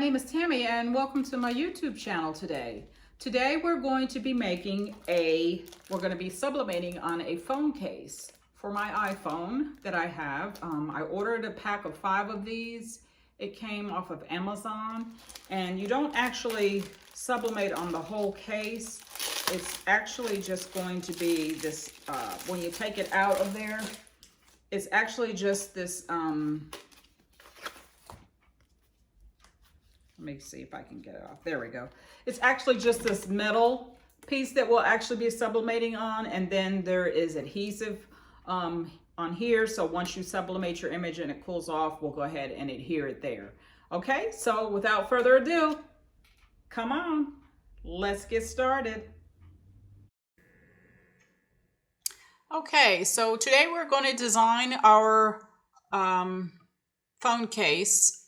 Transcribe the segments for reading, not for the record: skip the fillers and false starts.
name is Tammy and welcome to my YouTube channel today. Today we're going to be sublimating on a phone case for my iPhone that I have. I ordered a pack of 5 of these. It came off of Amazon, and you don't actually sublimate on the whole case. It's actually just going to be this, when you take it out of there, it's actually just this, let me see if I can get it off. There we go. It's actually just this metal piece that we'll actually be sublimating on, and then there is adhesive on here. So once you sublimate your image and it cools off, we'll go ahead and adhere it there. Okay, so without further ado, come on, let's get started. Okay, so today we're going to design our phone case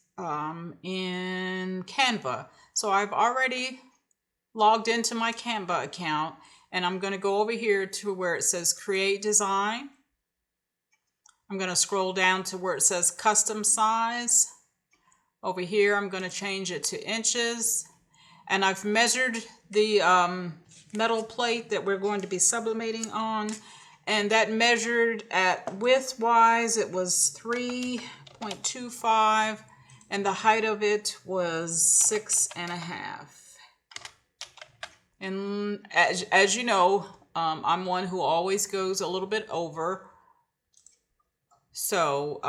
in Canva. So I've already logged into my Canva account, and I'm going to go over here to where it says create design. I'm going to scroll down to where it says custom size. Over here I'm going to change it to inches, and I've measured the metal plate that we're going to be sublimating on, and that measured at width wise it was 3.25, and the height of it was 6.5. And as you know, I'm one who always goes a little bit over. So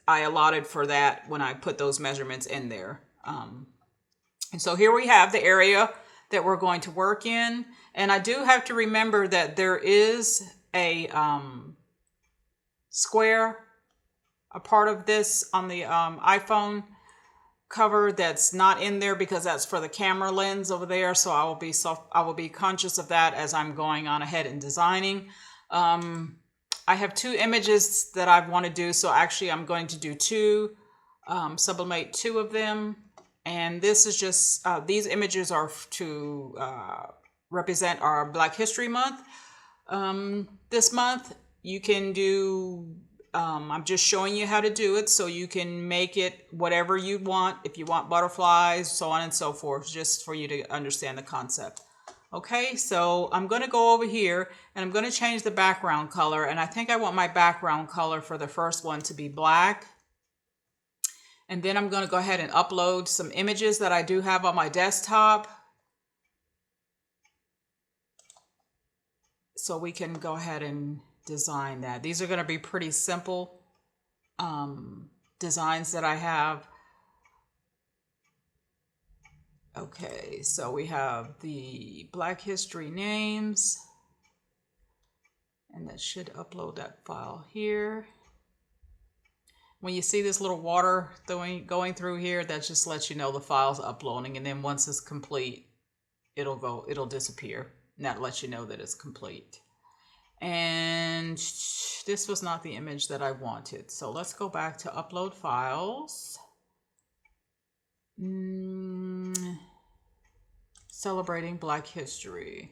I allotted for that when I put those measurements in there. And so here we have the area that we're going to work in. And I do have to remember that there is a square, a part of this on the iPhone cover that's not in there because that's for the camera lens over there. So I will be conscious of that as I'm going on ahead and designing. I have 2 images that I want to do, so actually I'm going to do 2, sublimate 2 of them. And this is just these images are to represent our Black History Month. This month you can do, I'm just showing you how to do it, so you can make it whatever you want. If you want butterflies, so on and so forth, just for you to understand the concept. Okay, so I'm going to go over here and I'm going to change the background color, and I think I want my background color for the first one to be black. And then I'm going to go ahead and upload some images that I do have on my desktop, so we can go ahead and design that. These are going to be pretty simple designs that I have. Okay, so we have the Black History names, and that should upload that file here. When you see this little water going through here, that just lets you know the file's uploading, and then once it's complete, it'll disappear. And that lets you know that it's complete. And this was not the image that I wanted. So let's go back to upload files. Celebrating Black History.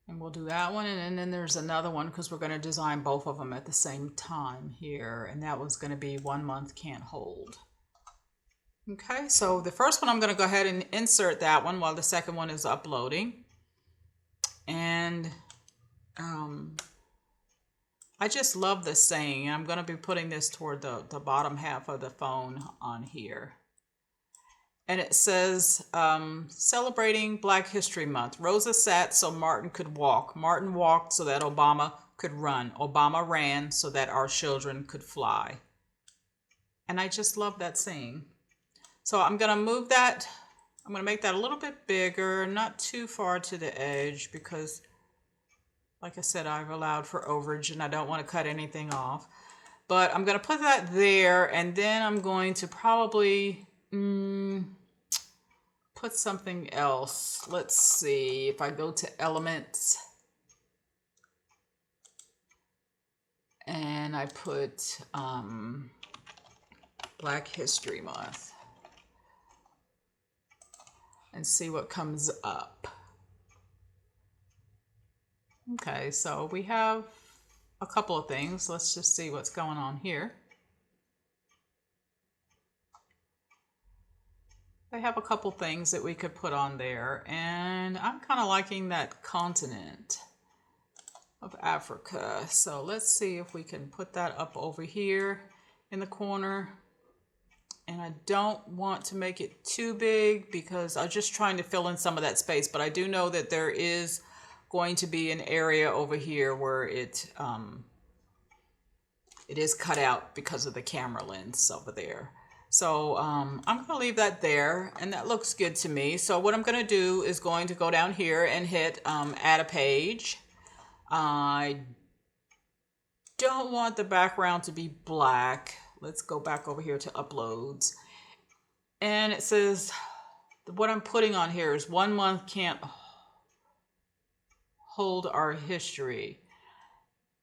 And we'll do that one, and then there's another one because we're going to design both of them at the same time here, and that one's going to be 1 month can't hold. Okay, so the first one I'm going to go ahead and insert that one while the second one is uploading. And I just love this saying. I'm going to be putting this toward the bottom half of the phone on here. And it says, celebrating Black History Month. Rosa sat so Martin could walk. Martin walked so that Obama could run. Obama ran so that our children could fly. And I just love that saying. So I'm going to move that. I'm going to make that a little bit bigger, not too far to the edge, because like I said, I've allowed for overage and I don't want to cut anything off. But I'm going to put that there, and then I'm going to probably put something else. Let's see if I go to elements and I put Black History Month and see what comes up. Okay, so we have a couple of things. Let's just see what's going on here. They have a couple things that we could put on there, and I'm kind of liking that continent of Africa. So let's see if we can put that up over here in the corner. And I don't want to make it too big because I'm just trying to fill in some of that space. But I do know that there is going to be an area over here where it is cut out because of the camera lens over there. So I'm going to leave that there, and that looks good to me. So what I'm going to do is going to go down here and hit add a page. I don't want the background to be black. Let's go back over here to uploads. And it says what I'm putting on here is 1 month can't hold our history.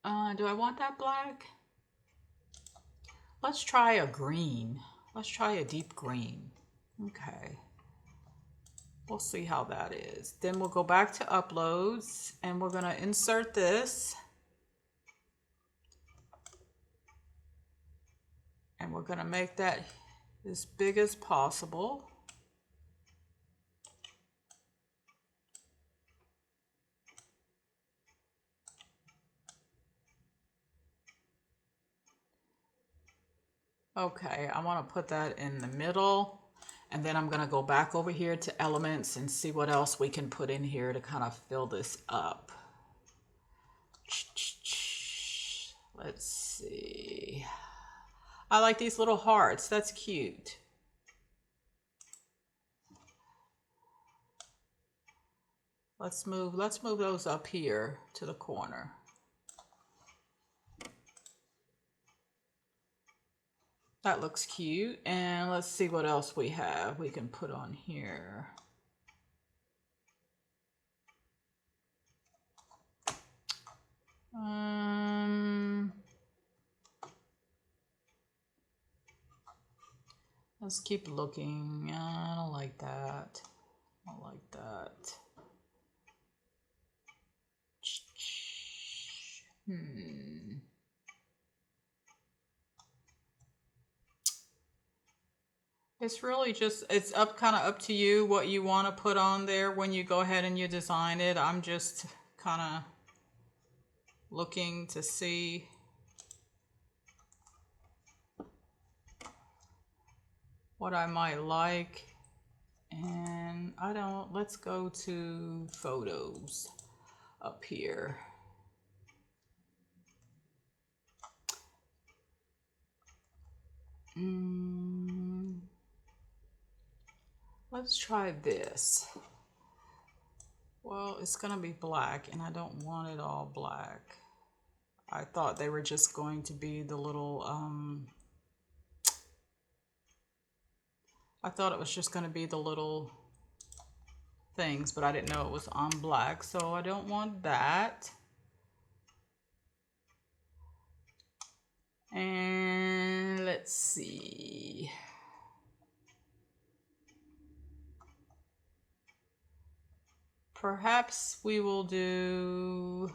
Do I want that black? Let's try a green. Let's try a deep green. Okay. We'll see how that is. Then we'll go back to uploads and we're going to insert this. And we're going to make that as big as possible. Okay, I want to put that in the middle, and then I'm going to go back over here to elements and see what else we can put in here to kind of fill this up. Let's see. I like these little hearts. That's cute. Let's move those up here to the corner. That looks cute. And let's see what else we have we can put on here. Let's keep looking. I don't like that. I don't like that. It's really just, it's kind of up to you what you want to put on there when you go ahead and you design it. I'm just kind of looking to see what I might like. And let's go to photos up here. Let's try this. Well, it's gonna be black and I don't want it all black. I thought they were just going to be the little, I thought it was just gonna be the little things, but I didn't know it was on black, so I don't want that. And let's see. Perhaps we will do,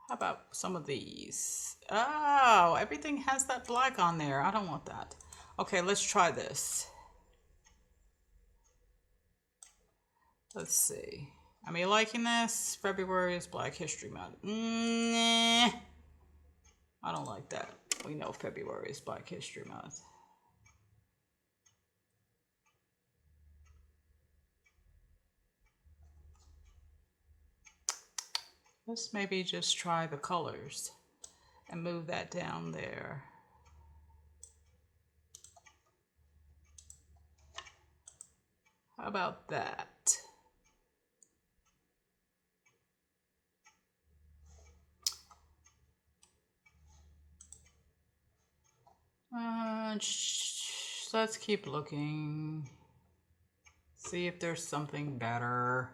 how about some of these? Oh, everything has that black on there. I don't want that. Okay, let's try this. Let's see. Are you liking this? February is Black History Month. Nah, I don't like that. We know February is Black History Month. Let's maybe just try the colors and move that down there. How about that? Let's keep looking. See if there's something better.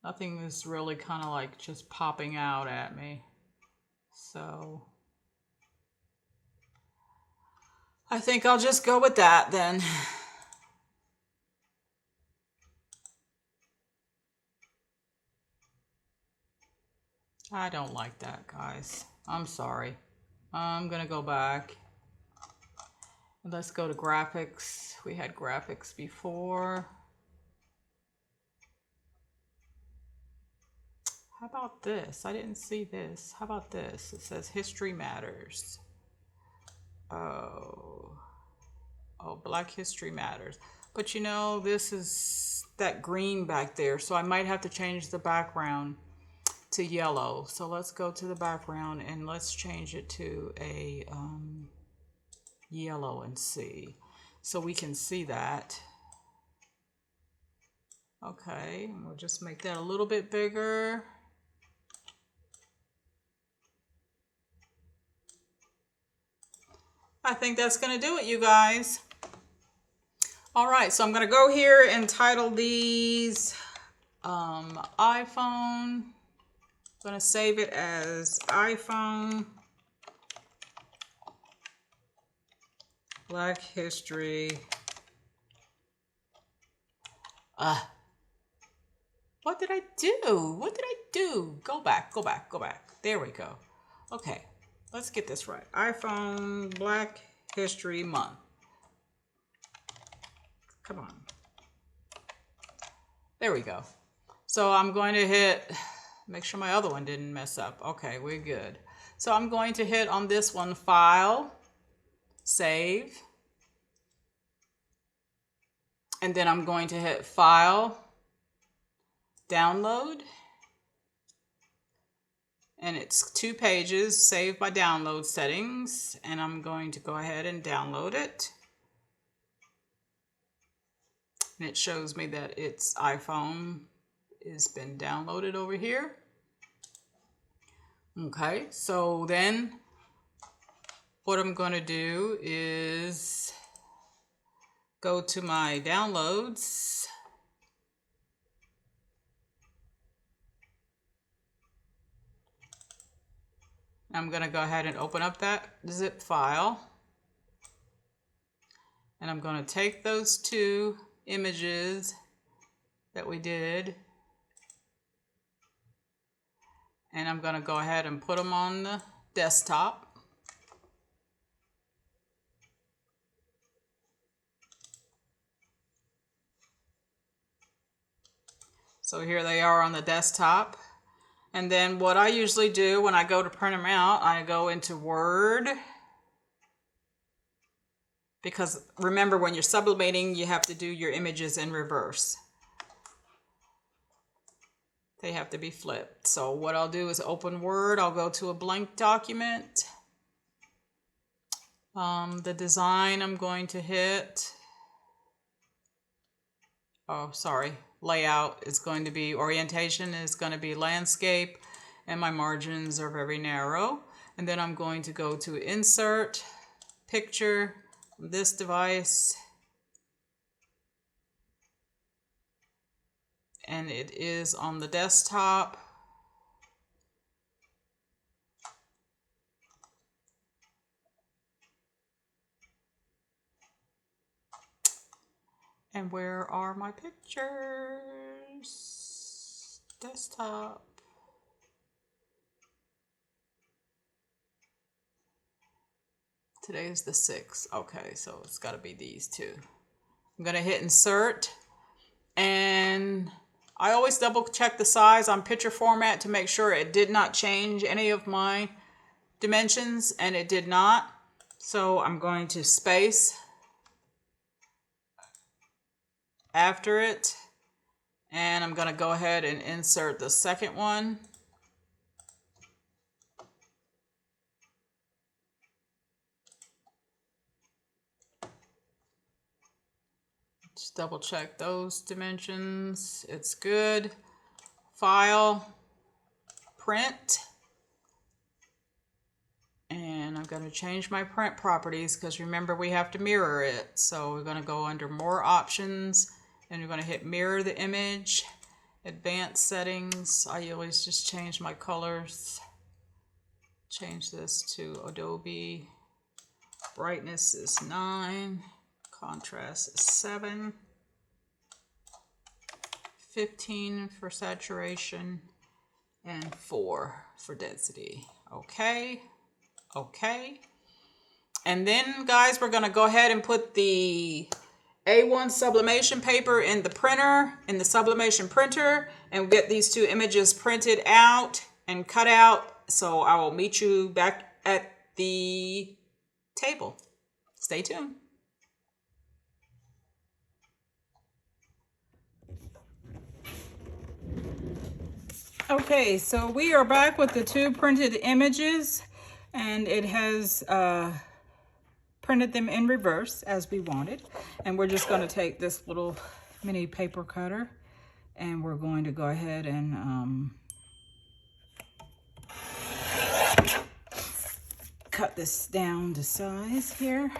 Nothing is really kind of like just popping out at me. So I think I'll just go with that then. I don't like that, guys. I'm sorry. I'm gonna go back. Let's go to graphics. We had graphics before. How about this? I didn't see this. How about this? It says History Matters. Oh, Black History Matters. But you know, this is that green back there, so I might have to change the background to yellow. So let's go to the background and let's change it to a yellow and see. So we can see that. Okay, we'll just make that a little bit bigger. I think that's going to do it, you guys. All right, so I'm going to go here and title these iPhone. I'm going to save it as iPhone Black History. What did I do? What did I do? Go back, go back, go back. There we go. Okay, let's get this right. iPhone Black History Month. Come on. There we go. So I'm going to hit, make sure my other one didn't mess up. Okay, we're good. So I'm going to hit on this one, File, Save. And then I'm going to hit File, Download. And it's 2 pages, saved by download settings. And I'm going to go ahead and download it. And it shows me that its iPhone has been downloaded over here. Okay, so then what I'm going to do is go to my downloads. I'm going to go ahead and open up that zip file. And I'm going to take those 2 images that we did. And I'm going to go ahead and put them on the desktop. So here they are on the desktop. And then what I usually do when I go to print them out, I go into Word. Because remember, when you're sublimating, you have to do your images in reverse. They have to be flipped. So what I'll do is open Word. I'll go to a blank document. The design I'm going to hit. Oh, sorry. Layout is going to be, orientation is going to be landscape, and my margins are very narrow. And then I'm going to go to Insert, Picture, this device. And it is on the desktop. And where are my pictures? Desktop. Today is the 6th. Okay, so it's got to be these 2. I'm going to hit Insert. And I always double check the size on picture format to make sure it did not change any of my dimensions, and it did not. So I'm going to space after it, and I'm going to go ahead and insert the second one. Just double check those dimensions. It's good. File, print. And I'm going to change my print properties because remember we have to mirror it. So we're going to go under more options and we're going to hit mirror the image, advanced settings. I always just change my colors. Change this to Adobe. Brightness is 9. Contrast is 7. 15 for saturation and 4 for density. Okay. Okay. And then, guys, we're going to go ahead and put the A1 sublimation paper in the printer, in the sublimation printer, and get these two images printed out and cut out. So I will meet you back at the table. Stay tuned. Okay, so we are back with the two printed images, and it has printed them in reverse as we wanted. And we're just going to take this little mini paper cutter, and we're going to go ahead and cut this down to size here.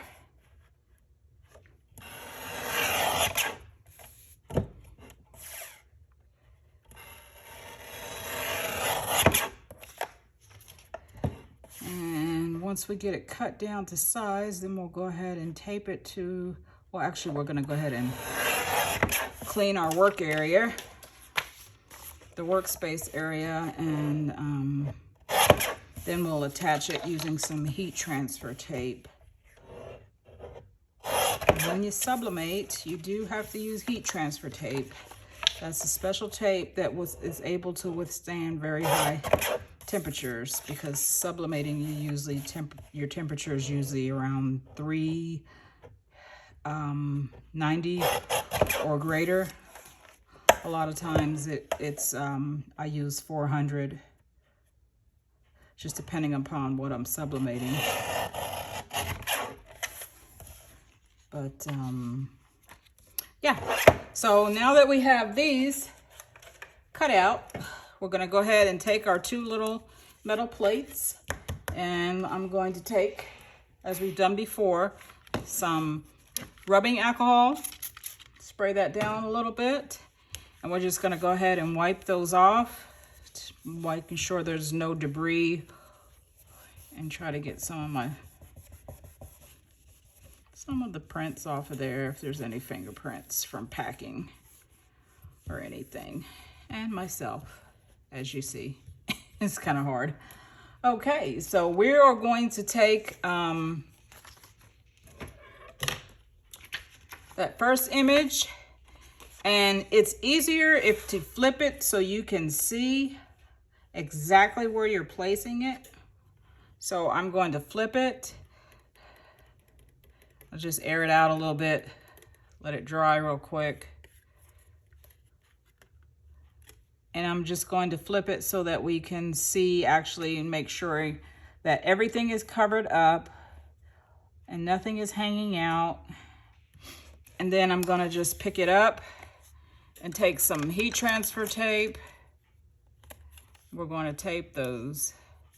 Once we get it cut down to size, then we'll go ahead and tape it to, well, actually we're going to go ahead and clean our work area, the workspace area, and then we'll attach it using some heat transfer tape. When you sublimate, you do have to use heat transfer tape. That's a special tape that is able to withstand very high temperatures, because sublimating, your temperature is usually around 390 or greater. A lot of times I use 400, just depending upon what I'm sublimating. But yeah, so now that we have these cut out, we're going to go ahead and take our two little metal plates, and I'm going to take, as we've done before, some rubbing alcohol, spray that down a little bit, and we're just going to go ahead and wipe those off, making sure there's no debris, and try to get some of the prints off of there if there's any fingerprints from packing or anything, and myself. As you see, it's kind of hard. Okay, so we are going to take that first image, and it's easier if to flip it so you can see exactly where you're placing it. So I'm going to flip it. I'll just air it out a little bit, let it dry real quick. And I'm just going to flip it so that we can see actually and make sure that everything is covered up and nothing is hanging out. And then I'm going to just pick it up and take some heat transfer tape. We're going to tape those.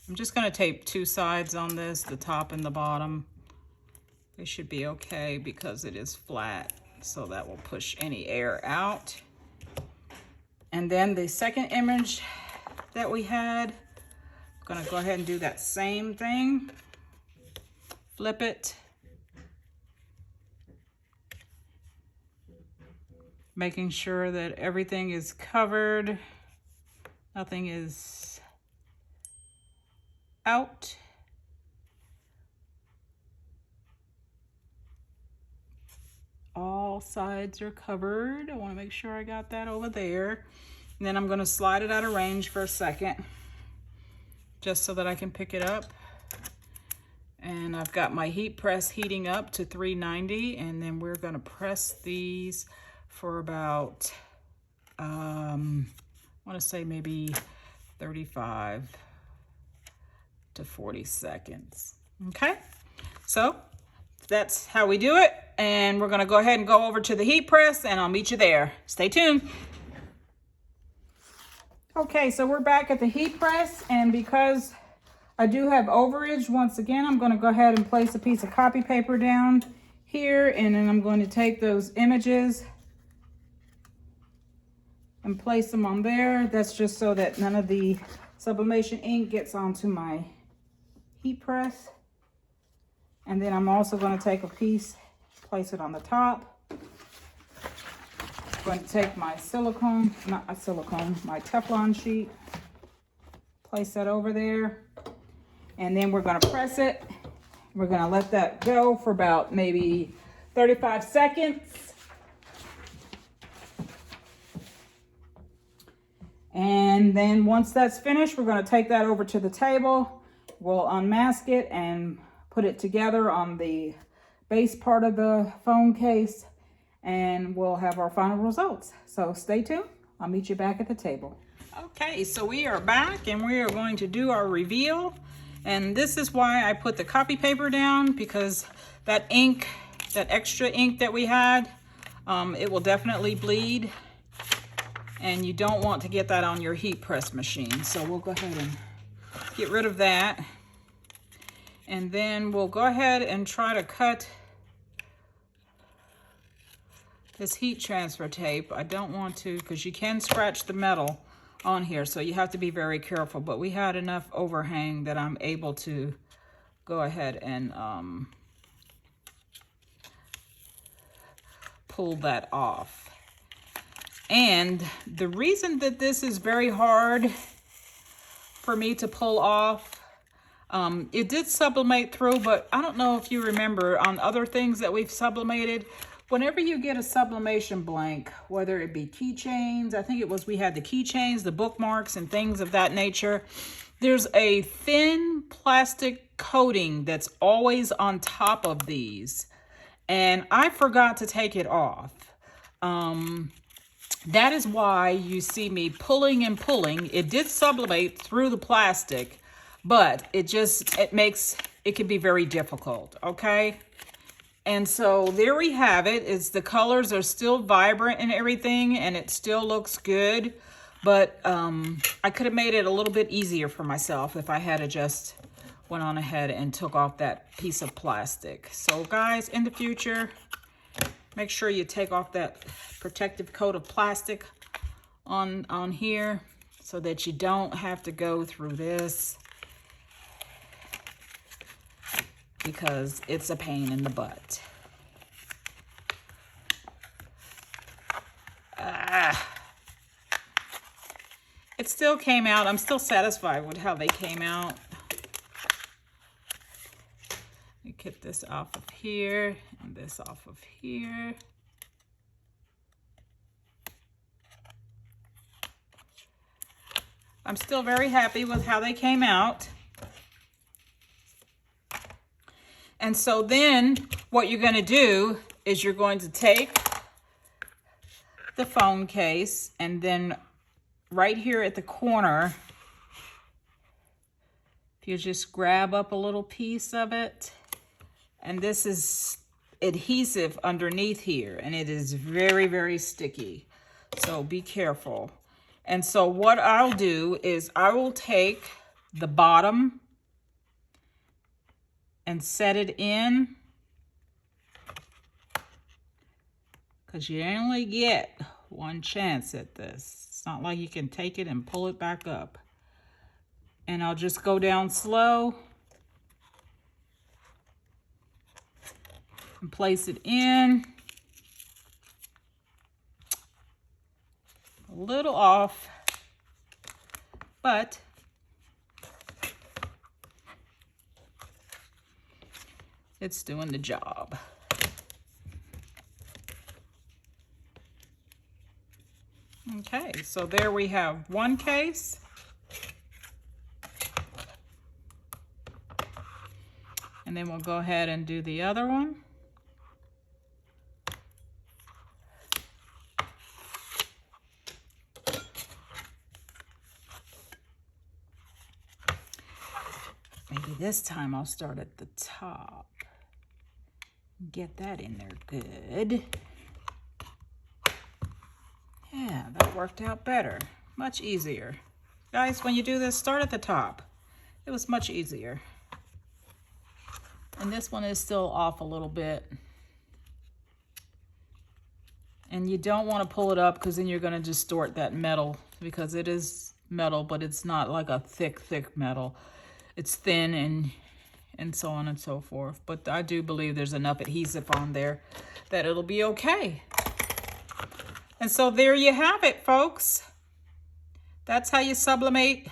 I'm just going to tape two sides on this, the top and the bottom. They should be okay because it is flat, so that will push any air out. And then the second image that we had, I'm gonna go ahead and do that same thing. Flip it. Making sure that everything is covered. Nothing is out. All sides are covered. I want to make sure I got that over there. And then I'm going to slide it out of range for a second, just so that I can pick it up. And I've got my heat press heating up to 390, and then we're going to press these for about, I want to say maybe 35 to 40 seconds. Okay, so that's how we do it. And we're going to go ahead and go over to the heat press, and I'll meet you there. Stay tuned. Okay, so we're back at the heat press, and because I do have overage, once again, I'm going to go ahead and place a piece of copy paper down here, and then I'm going to take those images and place them on there. That's just so that none of the sublimation ink gets onto my heat press. And then I'm also going to take a piece, place it on the top. I'm going to take my silicone, not my silicone, my Teflon sheet, place that over there. And then we're going to press it. We're going to let that go for about maybe 35 seconds. And then once that's finished, we're going to take that over to the table. We'll unmask it and put it together on the base part of the phone case, and we'll have our final results. So stay tuned. I'll meet you back at the table. Okay, so we are back and we are going to do our reveal. And this is why I put the copy paper down, because that ink, that extra ink that we had, it will definitely bleed. And you don't want to get that on your heat press machine. So we'll go ahead and get rid of that. And then we'll go ahead and try to cut this heat transfer tape. I don't want to, because you can scratch the metal on here, so you have to be very careful. But we had enough overhang that I'm able to go ahead and pull that off. And the reason that this is very hard for me to pull off, it did sublimate through, but I don't know if you remember on other things that we've sublimated, whenever you get a sublimation blank, whether it be keychains, I think it was, we had the keychains, the bookmarks and things of that nature, there's a thin plastic coating that's always on top of these. And I forgot to take it off. That is why you see me pulling and pulling. It did sublimate through the plastic, but it can be very difficult, okay? And so there we have it. The colors are still vibrant and everything, and it still looks good. But I could have made it a little bit easier for myself if I had just went on ahead and took off that piece of plastic. So guys, in the future, make sure you take off that protective coat of plastic on here so that you don't have to go through this, because it's a pain in the butt. It still came out. I'm still satisfied with how they came out. Let me get this off of here and this off of here. I'm still very happy with how they came out. And so then what you're going to do is you're going to take the phone case, and then right here at the corner, if you just grab up a little piece of it, and this is adhesive underneath here, and it is very, very sticky. So be careful. And so what I'll do is I will take the bottom and set it in, because you only get one chance at this. It's not like you can take it and pull it back up. And I'll just go down slow and place it in. A little off, but it's doing the job. Okay, so there we have one case. And then we'll go ahead and do the other one. Maybe this time I'll start at the top. Get that in there good. Yeah, that worked out better. Much easier. Guys, when you do this, start at the top. It was much easier. And this one is still off a little bit. And you don't want to pull it up, because then you're going to distort that metal, because it is metal, but it's not like a thick, thick metal. It's thin and so on and so forth. But I do believe there's enough adhesive on there that it'll be okay. And so there you have it, folks. That's how you sublimate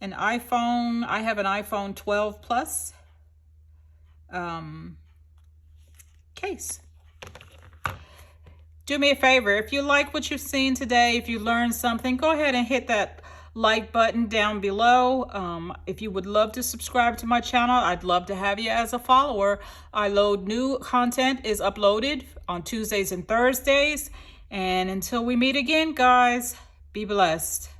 an iPhone. I have an iPhone 12 Plus case. Do me a favor, if you like what you've seen today, if you learned something, go ahead and hit that like button down below. If you would love to subscribe to my channel, I'd love to have you as a follower. I load new content is uploaded on Tuesdays and Thursdays. And until we meet again, guys, be blessed.